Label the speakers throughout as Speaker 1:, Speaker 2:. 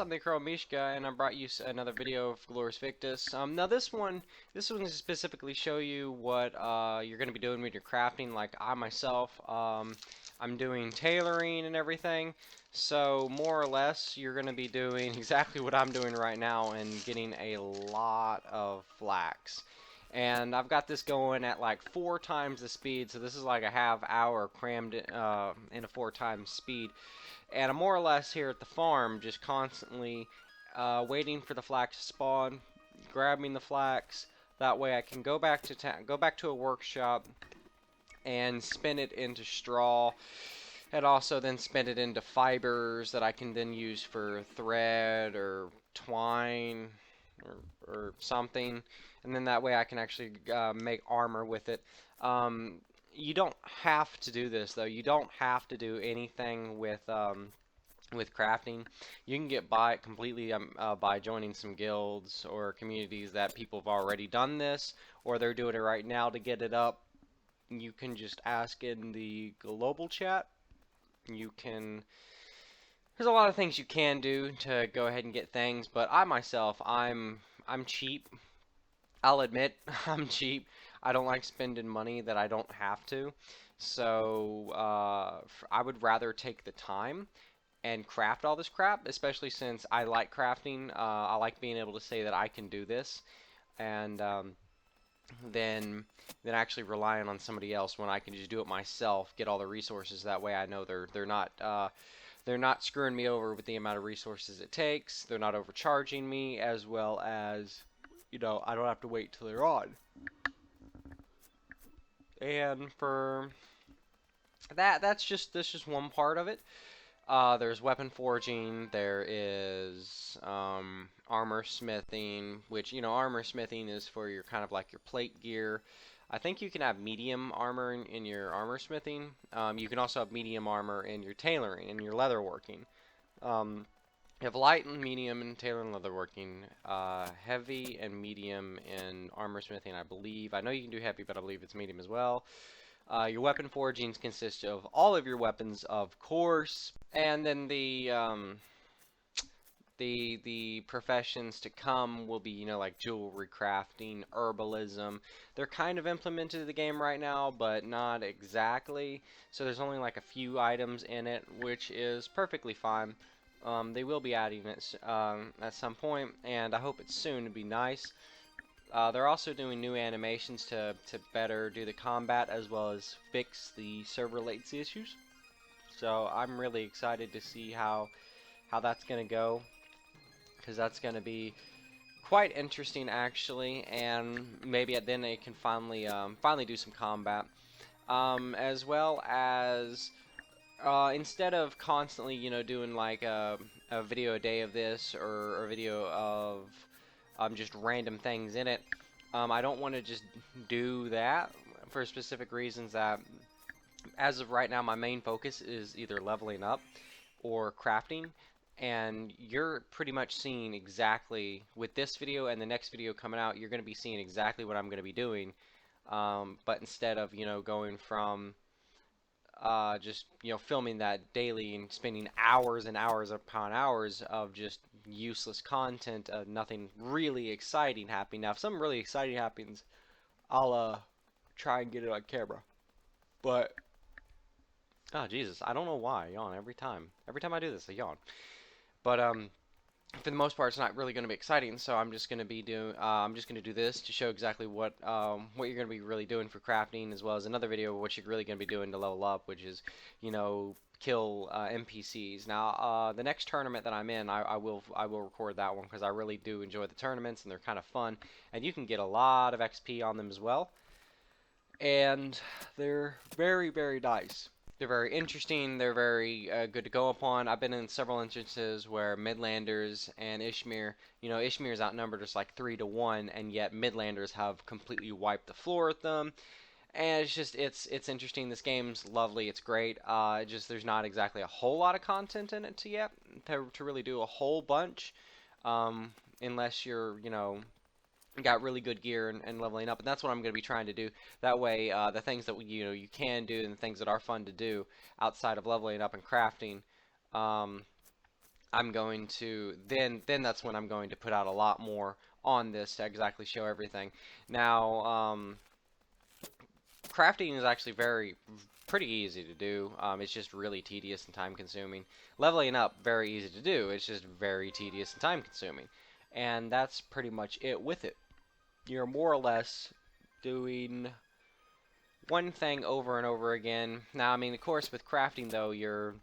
Speaker 1: I'm the Crow Mishka, and I brought you another video of Glorious Victus. Now this one is specifically show you what you're going to be doing with your crafting. Like I myself, I'm doing tailoring and everything. So more or less, you're going to be doing exactly what I'm doing right now and getting a lot of flax. And I've got this going at like 4 times the speed, so this is like a half hour crammed in a 4 times speed. And I'm more or less here at the farm, just constantly waiting for the flax to spawn, grabbing the flax. That way I can go back to go back to a workshop and spin it into straw, and also then spin it into fibers that I can then use for thread or twine or something. And then that way I can actually make armor with it. You don't have to do this though. You don't have to do anything with crafting. You can get by it completely by joining some guilds or communities that people have already done this, or they're doing it right now to get it up. You can just ask in the global chat. You can. There's a lot of things you can do to go ahead and get things, but I myself, I'm cheap. I'll admit I'm cheap. I don't like spending money that I don't have to. So I would rather take the time and craft all this crap, especially since I like crafting. I like being able to say that I can do this, and then actually relying on somebody else when I can just do it myself, get all the resources. That way I know they're not screwing me over with the amount of resources it takes. They're not overcharging me, as well as, you know, I don't have to wait till they're on. And for that's just one part of it. There's weapon forging, there is armor smithing, which, you know, armor smithing is for your kind of like your plate gear. I think you can have medium armor in your armor smithing. You can also have medium armor in your tailoring, in your leatherworking. You have light and medium in tailor and leatherworking, heavy and medium in armor smithing, I believe. I know you can do heavy, but I believe it's medium as well. Your weapon forgings consist of all of your weapons, of course, and then the professions to come will be, you know, like jewelry crafting, herbalism. They're kind of implemented in the game right now, but not exactly. So there's only like a few items in it, which is perfectly fine. They will be adding it at some point, and I hope it's soon. It'd be nice. They're also doing new animations to better do the combat as well as fix the server latency issues. So I'm really excited to see how that's going to go, because that's going to be quite interesting actually, and maybe then they can finally do some combat, as well as instead of constantly, you know, doing like a video a day of this, or a video of just random things in it. I don't want to just do that for specific reasons that, as of right now, my main focus is either leveling up or crafting. And you're pretty much seeing exactly, with this video and the next video coming out, you're going to be seeing exactly what I'm going to be doing. But instead of, you know, going from just, you know, filming that daily and spending hours and hours upon hours of just useless content, nothing really exciting happening. Now, if something really exciting happens, I'll try and get it on camera. But oh Jesus, I don't know why I yawn every time. Every time I do this, I yawn. But for the most part, it's not really going to be exciting. So I'm just going to be doing I'm just going to do this to show exactly what you're going to be really doing for crafting, as well as another video of what you're really going to be doing to level up, which is, you know, kill NPCs. Now, the next tournament that I'm in, I will record that one, because I really do enjoy the tournaments and they're kind of fun, and you can get a lot of XP on them as well. And they're very, very nice. They're very interesting. They're very good to go upon. I've been in several instances where Midlanders and Ishmir, you know, Ishmir's outnumbered us like 3 to 1, and yet Midlanders have completely wiped the floor with them. And it's just, it's interesting. This game's lovely. It's great. Just there's not exactly a whole lot of content in it yet to really do a whole bunch, unless you're, you know, got really good gear and leveling up. And that's what I'm going to be trying to do. That way, the things that you know you can do, and the things that are fun to do outside of leveling up and crafting, I'm going to then that's when I'm going to put out a lot more on this to exactly show everything. Now, crafting is actually pretty easy to do. It's just really tedious and time consuming. Leveling up, very easy to do. It's just very tedious and time consuming. And that's pretty much it with it. You're more or less doing one thing over and over again. Now, I mean, of course, with crafting though, you're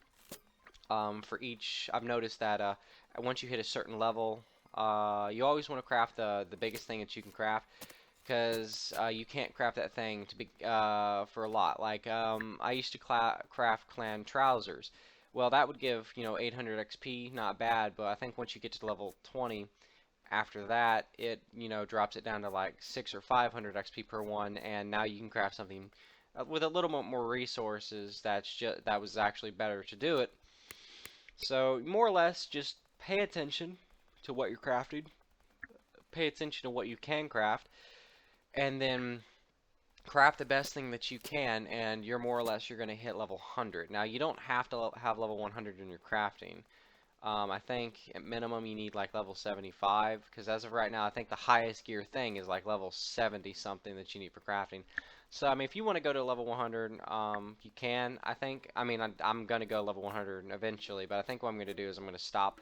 Speaker 1: for each. I've noticed that once you hit a certain level, you always want to craft the biggest thing that you can craft, because you can't craft that thing to be for a lot. Like I used to craft clan trousers. Well, that would give 800 XP, not bad. But I think once you get to level 20, after that it drops it down to like 6 or 500 XP per one, and now you can craft something with a little bit more resources. That was actually better to do it. So more or less, just pay attention to what you're crafting. Pay attention to what you can craft, and then craft the best thing that you can, and you're going to hit level 100. Now, you don't have to have level 100 in your crafting. I think at minimum you need like level 75, because as of right now, I think the highest gear thing is like level 70 something that you need for crafting. So, I mean, if you want to go to level 100, you can. I mean, I'm going to go level 100 eventually, but I think what I'm going to do is I'm going to stop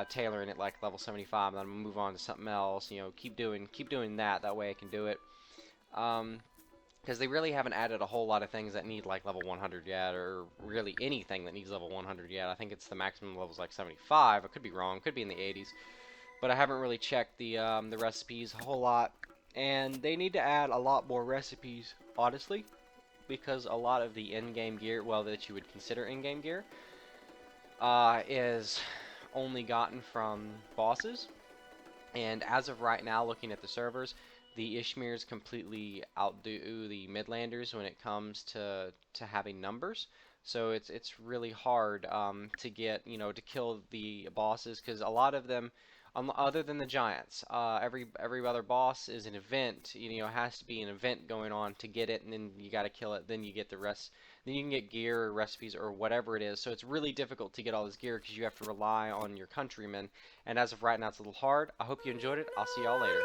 Speaker 1: tailoring it like level 75, and then I'm going to move on to something else. Keep doing that. That way I can do it. Because they really haven't added a whole lot of things that need like level 100 yet, or really anything that needs level 100 yet. I think it's the maximum level is like 75. I could be wrong. Could be in the 80s. But I haven't really checked the recipes a whole lot, and they need to add a lot more recipes, honestly, because a lot of the in-game gear, well, that you would consider in-game gear, is only gotten from bosses. And as of right now, looking at the servers, the Ishmirs completely outdo the Midlanders when it comes to having numbers. So it's really hard to get to kill the bosses, because a lot of them, other than the giants, every other boss is an event. It has to be an event going on to get it, and then you got to kill it. Then you get the rest. Then you can get gear or recipes or whatever it is. So it's really difficult to get all this gear because you have to rely on your countrymen. And as of right now, it's a little hard. I hope you enjoyed it. I'll see y'all later.